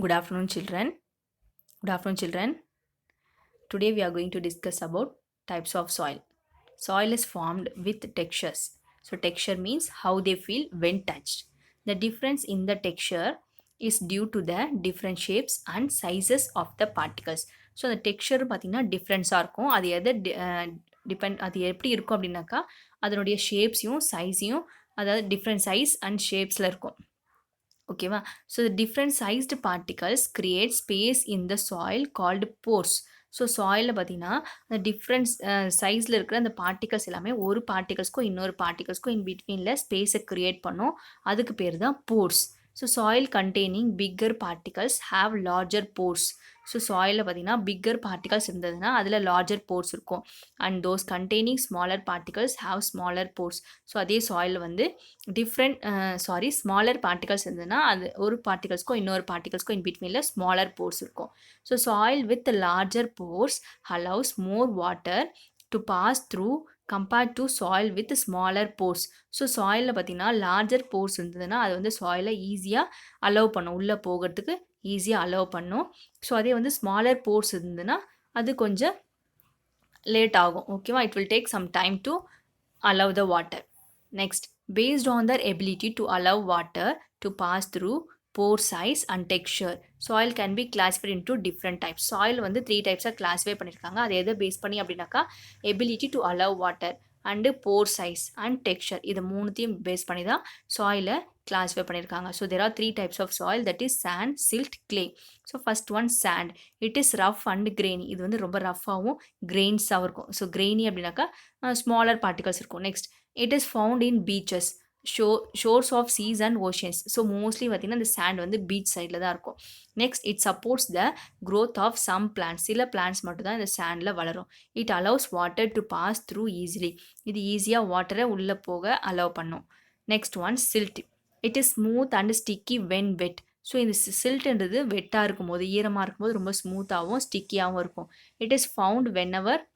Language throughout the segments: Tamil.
Good afternoon, children. Good afternoon, children. Today we are going to discuss about types of soil. Soil is formed with textures. So texture means how they feel when touched. The difference in the texture is due to the different shapes and sizes of the particles. So அந்த டெக்ஸ்சர் பார்த்தீங்கன்னா டிஃப்ரென்ஸாக இருக்கும். அது எதை டிபெண்ட் அது எப்படி இருக்கும் அப்படின்னாக்கா அதனுடைய ஷேப்ஸையும் சைஸையும், அதாவது டிஃப்ரெண்ட் சைஸ் அண்ட் ஷேப்ஸில் இருக்கும். ஓகேவா? So the different sized particles create space in the soil called pores. So சாயிலில் பார்த்தீங்கன்னா அந்த டிஃப்ரெண்ட் சைஸில் இருக்கிற அந்த பார்ட்டிகல்ஸ் எல்லாமே ஒரு பார்ட்டிகல்ஸ்க்கும் இன்னொரு பார்ட்டிகல்ஸ்க்கும் இன் பிட்வீனில் ஸ்பேஸை க்ரியேட் பண்ணும். அதுக்கு பேர் தான் pores. So soil containing bigger particles have larger pores. So சாயிலில் பார்த்தீங்கன்னா பிக்கர் பார்ட்டிகல்ஸ் இருந்ததுன்னா அதில் லார்ஜர் போர்ஸ் இருக்கும். And those containing smaller particles have smaller pores. So அதே சாயிலில் வந்து ஸ்மாலர் பார்ட்டிகல்ஸ் இருந்ததுன்னா அது ஒரு பார்ட்டிகல்ஸ்க்கும் இன்னொரு பார்ட்டிகல்ஸ்க்கும் இன் பிட்வீனில் ஸ்மாலர் போர்ஸ் இருக்கும். So soil with larger pores allows more water to pass through compared to soil with smaller pores. So சாயிலில் பார்த்தீங்கன்னா லார்ஜர் போர்ஸ் இருந்ததுன்னா அது வந்து சாயிலை ஈஸியாக அலோவ் பண்ணும், உள்ளே போகிறதுக்கு ஈஸியாக அலோவ் பண்ணும். ஸோ அதே வந்து ஸ்மாலர் போர்ஸ் இருந்ததுன்னா அது கொஞ்சம் லேட் ஆகும். ஓகேவா? It will take some time to allow the water. Next, based on their ability to allow water to pass through pore size and texture, soil can be classified into different types. Soil வந்து 3 types classify பண்ணியிருக்காங்க. அது எதை பேஸ் பண்ணி அப்படின்னாக்கா ability to allow water and pore size and texture, இது மூணுத்தையும் பேஸ் பண்ணி தான் சாயிலை கிளாஸிஃபை பண்ணியிருக்காங்க. So there are 3 types of soil, that is sand, silt, clay. So first one sand. it is rough and grainy. இது வந்து ரொம்ப ரஃப்பாகவும் கிரெயின்ஸாகவும் இருக்கும். ஸோ grainy அப்படின்னாக்கா ஸ்மாலர் பார்ட்டிகல்ஸ் இருக்கும். Next, it is found in beaches, shores of seas and oceans. So mostly பார்த்தீங்கன்னா இந்த சாண்ட் வந்து பீச் சைடில் தான் இருக்கும். Next, it supports the growth of some plants. சில பிளான்ட்ஸ் மட்டும் தான் இந்த சாண்டில் வளரும். It allows water to pass through easily. இது ஈஸியாக வாட்டரை உள்ளே போக அலோவ் பண்ணும். Next one, silt. It is smooth and sticky when wet. So இந்த சில்ட்ன்றது வெட்டாக இருக்கும்போது, ஈரமாக இருக்கும்போது ரொம்ப ஸ்மூத்தாகவும் ஸ்டிக்கியாகவும் இருக்கும். It is found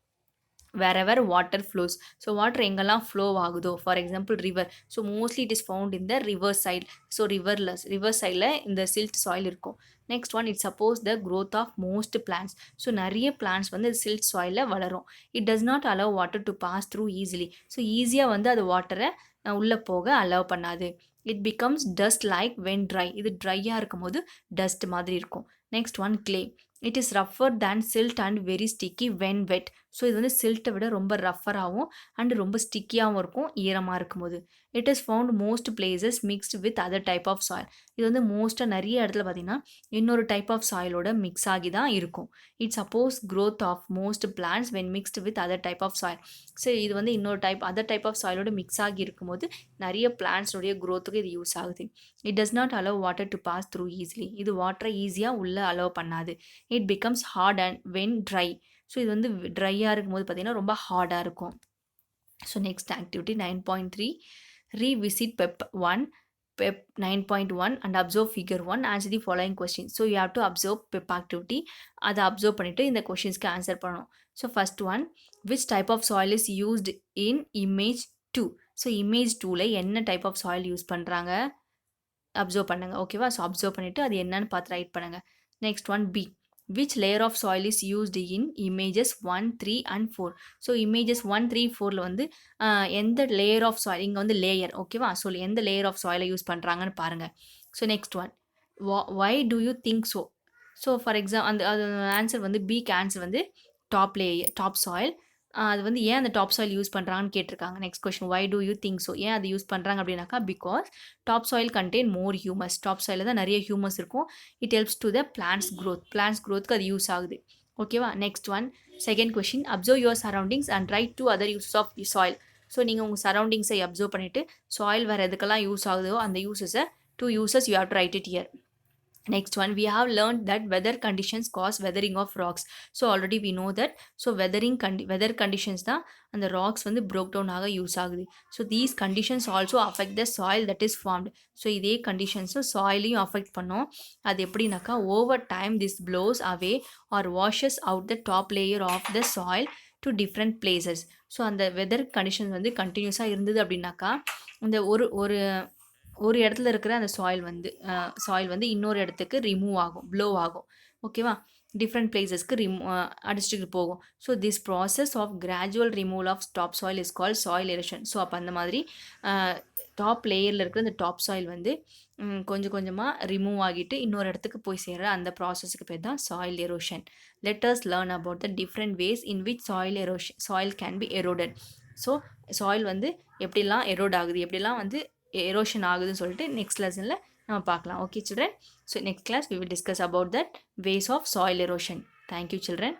wherever water flows. So water எங்கெல்லாம் ஃப்ளோ ஆகுதோ, for example river. So mostly it is found in the river side. So river சைடில் இந்த சில்ட் சாயில் இருக்கும். Next one, it supports the growth of most plants. So நிறைய பிளான்ஸ் வந்து சில்ட் சாயிலில் வளரும். It does not allow water to pass through easily. So ஈஸியாக வந்து அது வாட்டரை உள்ளே போக அலோவ் பண்ணாது. It becomes dust like when dry. இது ட்ரையாக இருக்கும் போது டஸ்ட் மாதிரி இருக்கும். Next one, clay. It is ரஃபர் than silt and very sticky when wet. So இது வந்து சில்ட்டை விட ரொம்ப ரஃபராகவும் அண்ட் ரொம்ப ஸ்டிக்கியாகவும் இருக்கும் ஈரமாக இருக்கும்போது. It is found most places mixed with other type of soil. இது வந்து மோஸ்ட்டாக நிறைய இடத்துல பார்த்திங்கன்னா இன்னொரு டைப் ஆஃப் சாயிலோட மிக்ஸ் ஆகி தான் இருக்கும். It supports growth of most plants when mixed with other type of soil. So இது வந்து இன்னொரு அதர் டைப் ஆஃப் சாயிலோட மிக்ஸ் ஆகி இருக்கும்போது நிறைய பிளான்ட்ஸோடைய க்ரோத்துக்கு இது யூஸ் ஆகுது. It does not allow water to pass through easily. இது வாட்டரை ஈஸியாக உள்ளே அலோவ் பண்ணாது. It becomes hard and when dry. So இது வந்து ட்ரையாக இருக்கும்போது பார்த்திங்கன்னா ரொம்ப ஹார்டாக இருக்கும். So next activity 9.3, revisit PEP 1, PEP 9.1 and observe figure 1, answer the following questions. So you have to observe PEP activity. அதை அப்சர்வ் பண்ணிவிட்டு இந்த கொஷின்ஸ்க்கு ஆன்சர் பண்ணணும். So first one, which type of soil is used in image 2. So image 2ல என்ன டைப் ஆஃப் சாயில் யூஸ் பண்ணுறாங்க அப்சர்வ் பண்ணுங்கள். ஓகேவா? ஸோ அப்சர்வ் பண்ணிவிட்டு அது என்னன்னு பார்த்து ரைட் பண்ணுங்கள். Next one, B, which layer of soil is used in images 1, 3 and 4. So images 1, 3, 4ல வந்து எந்த லேயர் ஆஃப் சாயில், இங்கே வந்து லேயர். ஓகேவா? ஸோ எந்த லேயர் ஆஃப் சாயிலை யூஸ் பண்ணுறாங்கன்னு பாருங்கள். So next one, why do you think so. So for example அது ஆன்சர் வந்து பிக்கு ஆன்சர் வந்து டாப் சாயில். அது வந்து ஏன் அந்த டாப் சாயில் யூஸ் பண்ணுறாங்கன்னு கேட்டிருக்காங்க. Next question, why do you think so. ஏன் அது யூஸ் பண்ணுறாங்க அப்படின்னாக்கா because top soil contain more humus. Top சாயிலில் தான் நிறைய ஹியூமஸ் இருக்கும். It helps to the plants க்ரோத்துக்கு அது யூஸ் ஆகுது. ஓகேவா? Next one, second question, observe your surroundings and write to other uses of soil. So நீங்கள் உங்கள் சரௌண்டிங்ஸை அப்சர்வ் பண்ணிவிட்டு சாயில் வேறு எதுக்கெல்லாம் யூஸ் ஆகுதோ அந்த யூசஸை 2 uses you have to right it here. Next one, we have learned that weather conditions cause weathering of rocks. So already we know that. So weather conditions தான் அந்த ராக்ஸ் வந்து broke down ஆக யூஸ் ஆகுது. So these conditions also affect the soil that is formed. So இதே கண்டிஷன்ஸும் சாயிலையும் அஃபெக்ட் பண்ணோம். அது எப்படின்னாக்கா over time this blows away or washes out the top layer of the soil to different places. So அந்த வெதர் கண்டிஷன்ஸ் வந்து கண்டினியூஸாக இருந்தது அப்படின்னாக்கா இந்த ஒரு ஒரு இடத்துல இருக்கிற அந்த சாயில் வந்து இன்னொரு இடத்துக்கு ரிமூவ் ஆகும், ப்ளோ ஆகும். ஓகேவா? டிஃப்ரெண்ட் பிளேஸஸ்க்கு அடிச்சுட்டு போகும். So this process of gradual removal of top soil is called soil erosion. So அப்போ அந்த மாதிரி டாப் லேயரில் இருக்கிற அந்த டாப் சாயில் வந்து கொஞ்சம் கொஞ்சமாக ரிமூவ் ஆகிட்டு இன்னொரு இடத்துக்கு போய் சேர்ற அந்த ப்ராசஸுக்கு பேர் தான் soil erosion. Let us learn about the different ways in which soil can be eroded. So soil வந்து எப்படிலாம் எரோட் ஆகுது, எப்படிலாம் வந்து எரோஷன் ஆகுதுன்னு சொல்லிட்டு நெக்ஸ்ட் லெசனில் நம்ம பார்க்கலாம். Okay children. So next class we will discuss about that ways of soil erosion. Thank you children.